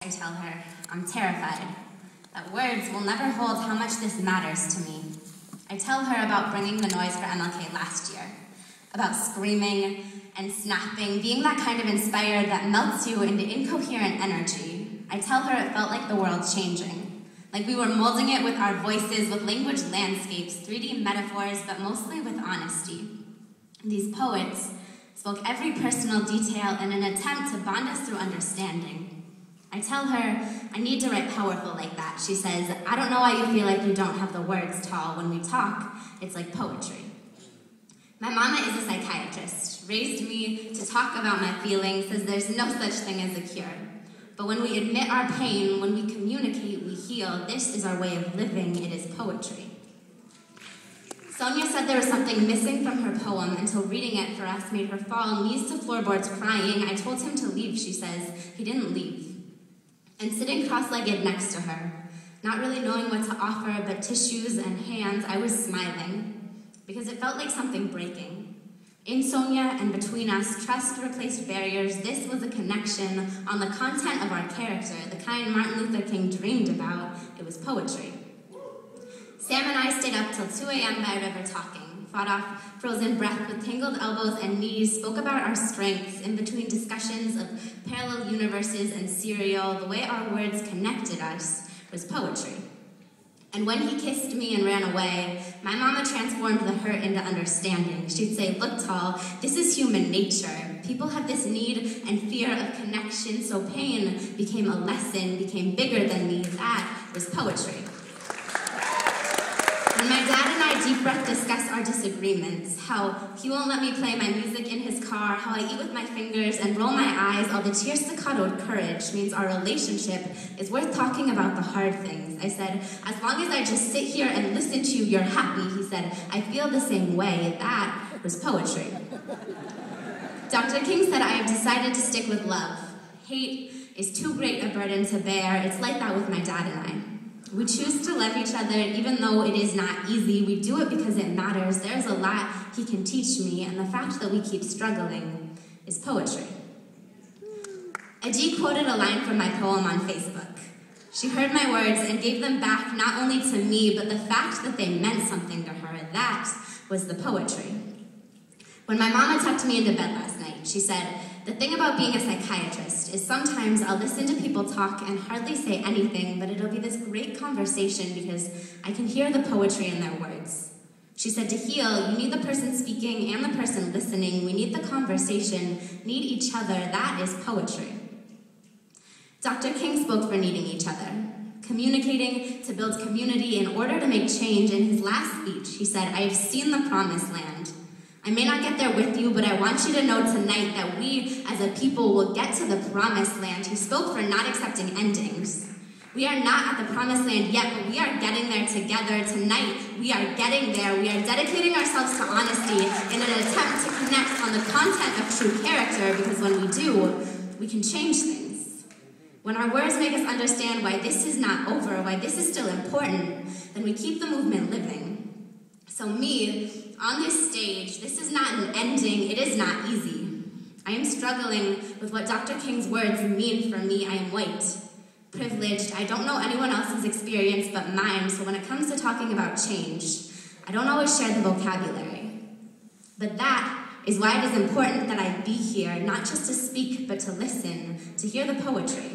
I tell her, I'm terrified, that words will never hold how much this matters to me. I tell her about bringing the noise for MLK last year, about screaming and snapping, being that kind of inspired that melts you into incoherent energy. I tell her it felt like the world's changing, like we were molding it with our voices, with language landscapes, 3D metaphors, but mostly with honesty. These poets spoke every personal detail in an attempt to bond us through understanding. I tell her, I need to write powerful like that. She says, I don't know why you feel like you don't have the words, Tal. When we talk, it's like poetry. My mama is a psychiatrist, raised me to talk about my feelings, says there's no such thing as a cure. But when we admit our pain, when we communicate, we heal. This is our way of living. It is poetry. Sonia said there was something missing from her poem until reading it for us made her fall knees to floorboards crying. I told him to leave, she says. He didn't leave. And sitting cross-legged next to her, not really knowing what to offer but tissues and hands, I was smiling because it felt like something breaking. In Sonia and between us, trust replaced barriers. This was a connection on the content of our character, the kind Martin Luther King dreamed about. It was poetry. Sam and I stayed up till 2 a.m. by a river talking, fought off frozen breath with tangled elbows and knees, spoke about our strengths in between discussions of parallel universes and cereal. The way our words connected us was poetry. And when he kissed me and ran away, my mama transformed the hurt into understanding. She'd say, look, Tal, this is human nature. People have this need and fear of connection, so pain became a lesson, became bigger than me. That was poetry. When my dad and I deep breath discuss our disagreements, how he won't let me play my music in his car, how I eat with my fingers and roll my eyes, all the tear staccatoed courage means our relationship is worth talking about the hard things. I said, as long as I just sit here and listen to you, you're happy. He said, I feel the same way. That was poetry. Dr. King said, I have decided to stick with love. Hate is too great a burden to bear. It's like that with my dad and I. We choose to love each other even though it is not easy. We do it because it matters. There's a lot he can teach me, and the fact that we keep struggling is poetry. Adi quoted a line from my poem on Facebook. She heard my words and gave them back not only to me, but the fact that they meant something to her. That was the poetry. When my mama tucked me into bed last night, she said, the thing about being a psychiatrist is sometimes I'll listen to people talk and hardly say anything, but it'll be this great conversation because I can hear the poetry in their words. She said, to heal, you need the person speaking and the person listening. We need the conversation, need each other. That is poetry. Dr. King spoke for needing each other, communicating to build community in order to make change. In his last speech, he said, I have seen the promised land. I may not get there with you, but I want you to know tonight that we, as a people, will get to the promised land. He spoke for not accepting endings. We are not at the promised land yet, but we are getting there together. Tonight, we are getting there. We are dedicating ourselves to honesty in an attempt to connect on the content of true character, because when we do, we can change things. When our words make us understand why this is not over, why this is still important, then we keep the movement living. So me, on this stage, this is not an ending, it is not easy. I am struggling with what Dr. King's words mean for me. I am white, privileged. I don't know anyone else's experience but mine, so when it comes to talking about change, I don't always share the vocabulary. But that is why it is important that I be here, not just to speak, but to listen, to hear the poetry.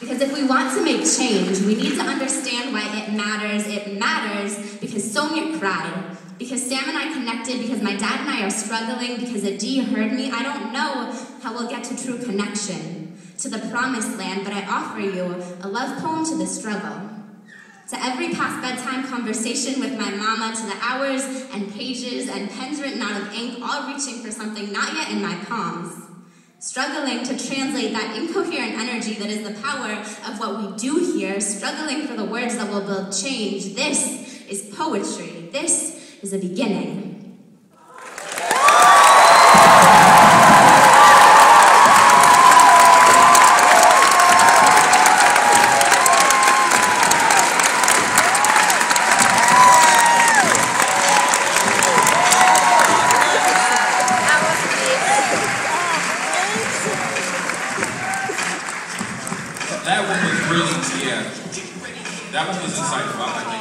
Because if we want to make change, we need to understand why it matters. It matters because Sonia cried, because Sam and I connected, because my dad and I are struggling, because Adi heard me. I don't know how we'll get to true connection, to the promised land, but I offer you a love poem to the struggle. To every past bedtime conversation with my mama, to the hours and pages and pens written out of ink, all reaching for something not yet in my palms. Struggling to translate that incoherent energy that is the power of what we do here, struggling for the words that will build change. This is poetry. This is a beginning. That one was really, yeah. That one was insightful. I like